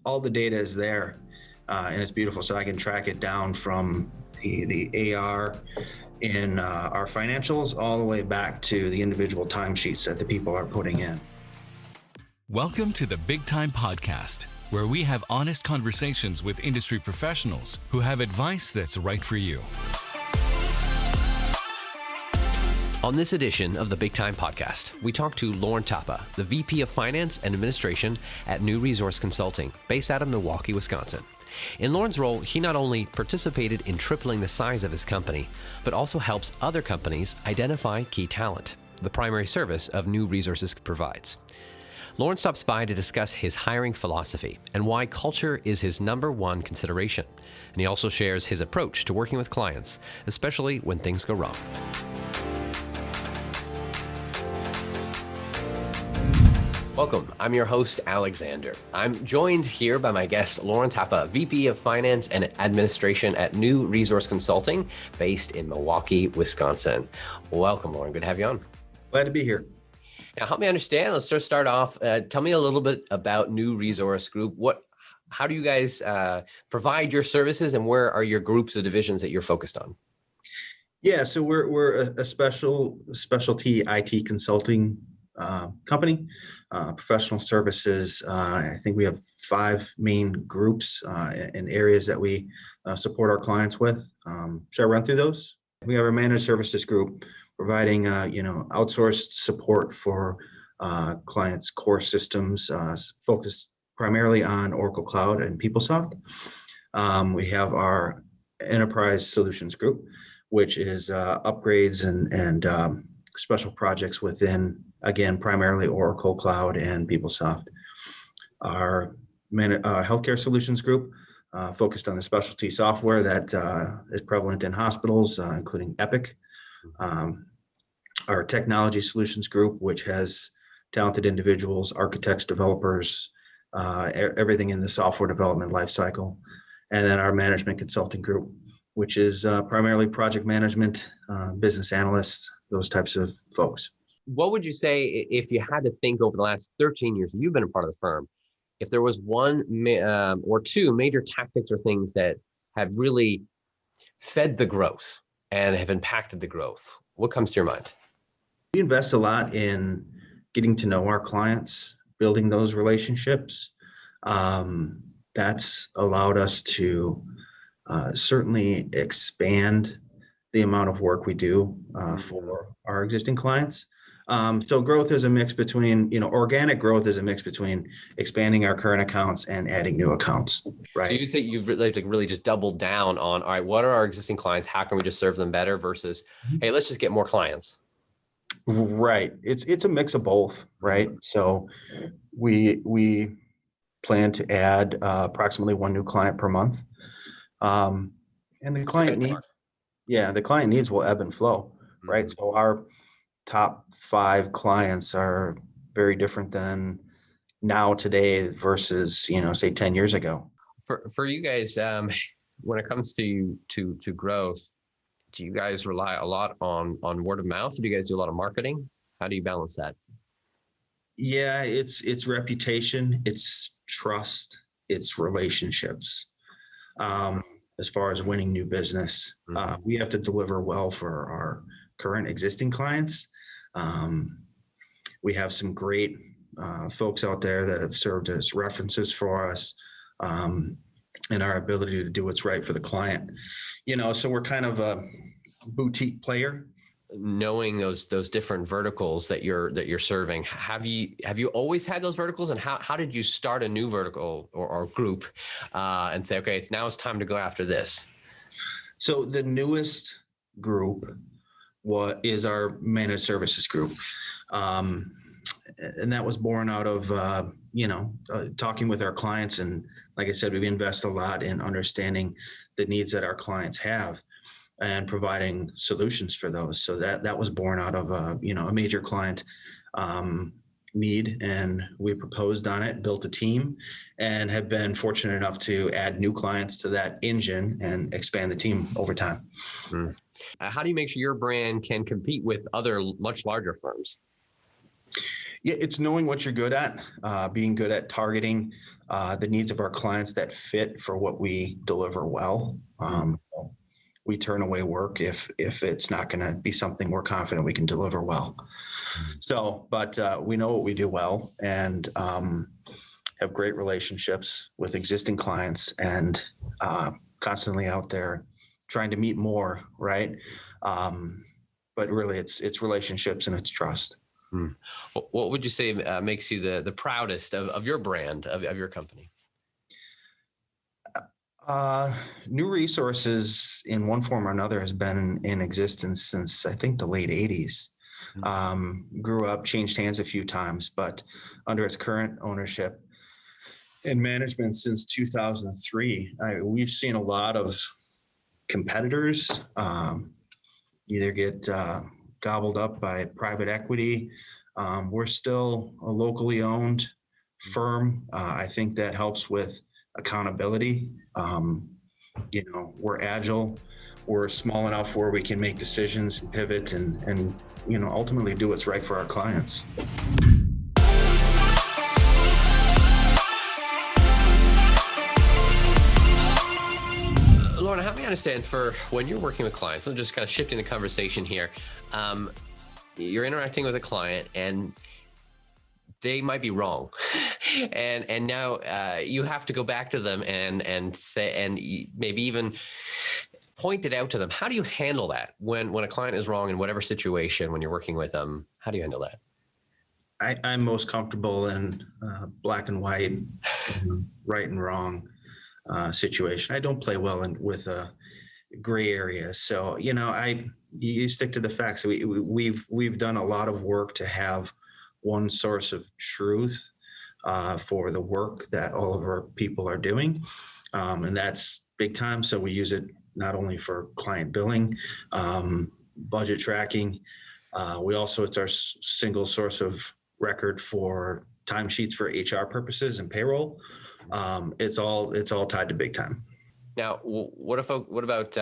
all the data is there, and it's beautiful. So I can track it down from the AR in our financials all the way back to the individual timesheets that the people are putting in. Welcome to the BigTime Podcast, where we have honest conversations with industry professionals who have advice that's right for you. On this edition of the BigTime Podcast, we talk to Lorne Tappa, the VP of Finance and Administration at New Resource Consulting, based out of Milwaukee, Wisconsin. In Lorne's role, he not only participated in tripling the size of his company, but also helps other companies identify key talent, the primary service of New Resources provides. Lorne stops by to discuss his hiring philosophy and why culture is his number one consideration. And he also shares his approach to working with clients, especially when things go wrong. Welcome. I'm your host, Alexander. I'm joined here by my guest, Lorne Tappa, VP of Finance and Administration at New Resource Consulting, based in Milwaukee, Wisconsin. Welcome, Lorne. Good to have you on. Glad to be here. Now, help me understand. Let's just start off. Tell me a little bit about New Resource Group. How do you guys provide your services, and where are your groups of divisions that you're focused on? Yeah, so we're a specialty IT consulting company, professional services. I think we have 5 main groups and areas that we support our clients with. Should I run through those? We have our managed services group providing outsourced support for clients' core systems, focused primarily on Oracle Cloud and PeopleSoft. We have our enterprise solutions group, which is upgrades and special projects within, again, primarily Oracle Cloud and PeopleSoft. Our healthcare solutions group focused on the specialty software that is prevalent in hospitals, including Epic. Our technology solutions group, which has talented individuals, architects, developers, everything in the software development lifecycle. And then our management consulting group, which is primarily project management, business analysts, those types of folks. What would you say, if you had to think over the last 13 years you've been a part of the firm, if there was one or two major tactics or things that have really fed the growth and have impacted the growth, what comes to your mind? We invest a lot in getting to know our clients, building those relationships. That's allowed us to certainly expand the amount of work we do for our existing clients. So growth is a mix between, organic growth is a mix between expanding our current accounts and adding new accounts, right? So you'd say you've really just doubled down on, all right, what are our existing clients? How can we just serve them better versus, hey, let's just get more clients? Right. It's a mix of both, right? So we plan to add approximately 1 new client per month. And the client needs will ebb and flow, right? So our top 5 clients are very different than now today versus, say 10 years ago. For you guys, when it comes to growth, do you guys rely a lot on word of mouth? Do you guys do a lot of marketing? How do you balance that? Yeah, it's reputation, it's trust, it's relationships. As far as winning new business, we have to deliver well for our current existing clients. We have some great folks out there that have served as references for us, and our ability to do what's right for the client. So we're kind of a boutique player. Knowing those different verticals that you're serving, have you always had those verticals, and how did you start a new vertical or group and say, okay, it's time to go after this? So the newest group is our managed services group. And that was born out of, talking with our clients. And like I said, we invest a lot in understanding the needs that our clients have and providing solutions for those. So that was born out of, a major client need. And we proposed on it, built a team, and have been fortunate enough to add new clients to that engine and expand the team over time. How do you make sure your brand can compete with other much larger firms? Yeah, it's knowing what you're good at, being good at targeting the needs of our clients that fit for what we deliver well. We turn away work if it's not going to be something we're confident we can deliver well. So, but we know what we do well, and have great relationships with existing clients, and constantly out there trying to meet more, right? But really, it's relationships and it's trust. What would you say makes you the proudest of your brand, of your company? New Resources, in one form or another, has been in existence since, I think, the late 80s. Grew up, changed hands a few times, but under its current ownership and management since 2003, we've seen a lot of competitors either get gobbled up by private equity. We're still a locally owned firm. I think that helps with accountability. We're agile. We're small enough where we can make decisions and pivot and ultimately do what's right for our clients. Lorne, help me understand, for when you're working with clients, I'm just kind of shifting the conversation here. You're interacting with a client and they might be wrong. and now you have to go back to them and say, and maybe even point it out to them. How do you handle that when a client is wrong in whatever situation, when you're working with them? How do you handle that? I'm most comfortable in black and white, right and wrong situation. I don't play well with gray areas. So, you stick to the facts. We've done a lot of work to have one source of truth for the work that all of our people are doing. And that's BigTime. So we use it not only for client billing, budget tracking. It's our single source of record for timesheets for HR purposes and payroll. It's all tied to BigTime. Now, what about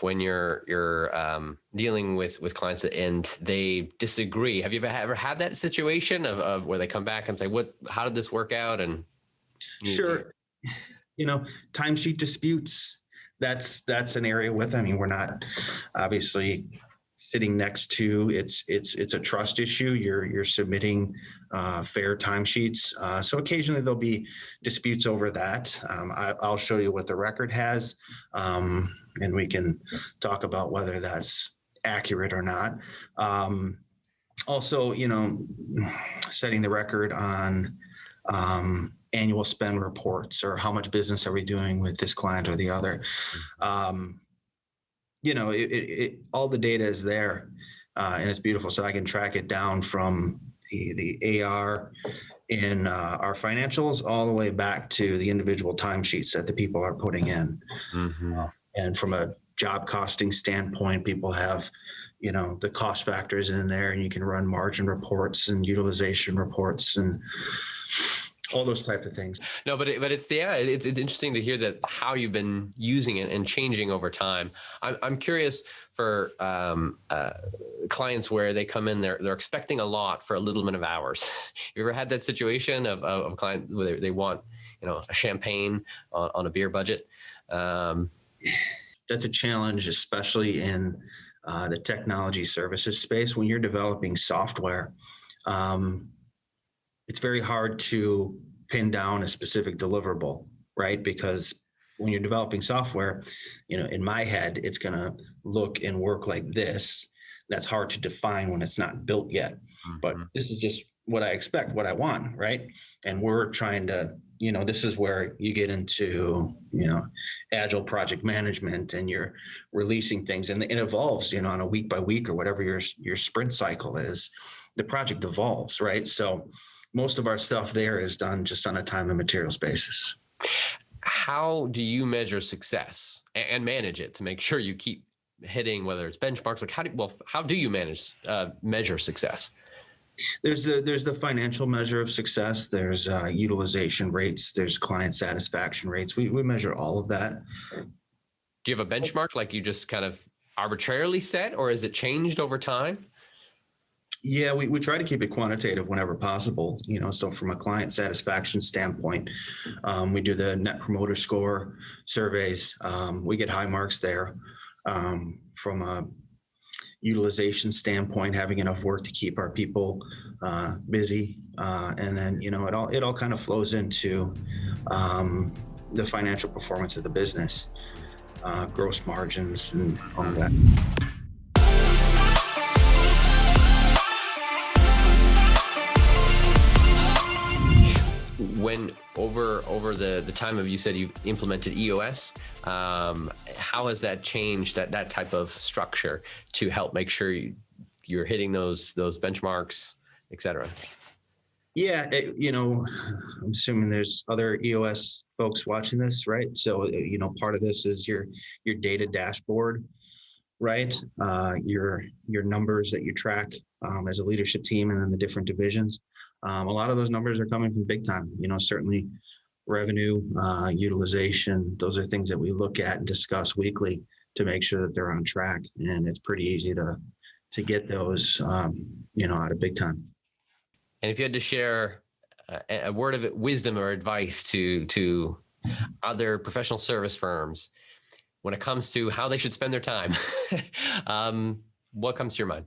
when you're dealing with clients and they disagree? Have you ever had that situation of where they come back and say, how did this work out? And sure, timesheet disputes. That's an area we're not obviously sitting next to. It's a trust issue. You're submitting fair timesheets. So occasionally there'll be disputes over that. I'll show you what the record has, and we can talk about whether that's accurate or not. Also, setting the record on annual spend reports, or how much business are we doing with this client or the other. All the data is there, and it's beautiful. So I can track it down from the AR in our financials all the way back to the individual timesheets that the people are putting in. And from a job costing standpoint, people have, the cost factors in there, and you can run margin reports and utilization reports and all those type of things. No, but it's interesting to hear that how you've been using it and changing over time. I'm curious for clients where they come in, they're expecting a lot for a little bit of hours. You ever had that situation of a client where they want, a champagne on a beer budget? That's a challenge, especially in the technology services space. When you're developing software, it's very hard to pin down a specific deliverable, right? Because when you're developing software, in my head, it's going to look and work like this. That's hard to define when it's not built yet. But this is just what I expect, what I want, right? And we're trying to, this is where you get into, agile project management, and you're releasing things, and it evolves, on a week by week or whatever your sprint cycle is. The project evolves, right? So most of our stuff there is done just on a time and materials basis. How do you measure success and manage it to make sure you keep hitting, whether it's benchmarks? Like how do you measure success? There's the financial measure of success. There's utilization rates. There's client satisfaction rates. We measure all of that. Do you have a benchmark like you just kind of arbitrarily set, or is it changed over time? Yeah, we try to keep it quantitative whenever possible. So from a client satisfaction standpoint, we do the Net Promoter Score surveys. We get high marks there. From a utilization standpoint, having enough work to keep our people busy, and then it all kind of flows into the financial performance of the business, gross margins, and all of that. When over the time of, you said you've implemented EOS, how has that changed that type of structure to help make sure you're hitting those benchmarks, et cetera? Yeah, I'm assuming there's other EOS folks watching this, right? So, part of this is your data dashboard, right? Your numbers that you track as a leadership team, and then the different divisions. A lot of those numbers are coming from BigTime. Certainly revenue, utilization. Those are things that we look at and discuss weekly to make sure that they're on track. And it's pretty easy to get those, out of BigTime. And if you had to share a word of wisdom or advice to other professional service firms when it comes to how they should spend their time, what comes to your mind?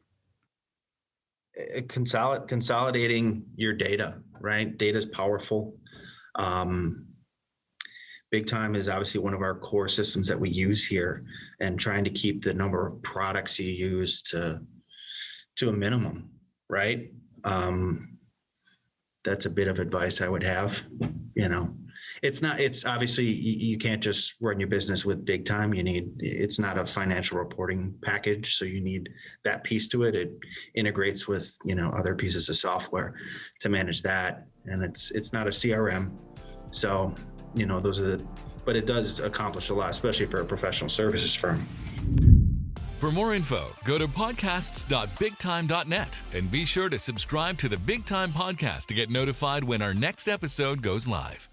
Consolidating your data, right? Data is powerful. BigTime is obviously one of our core systems that we use here, and trying to keep the number of products you use to a minimum, right? That's a bit of advice I would have. It's obviously, you can't just run your business with BigTime. It's not a financial reporting package. So you need that piece to it. It integrates with, other pieces of software to manage that. And it's not a CRM. So, but it does accomplish a lot, especially for a professional services firm. For more info, go to podcasts.bigtime.net and be sure to subscribe to the BigTime Podcast to get notified when our next episode goes live.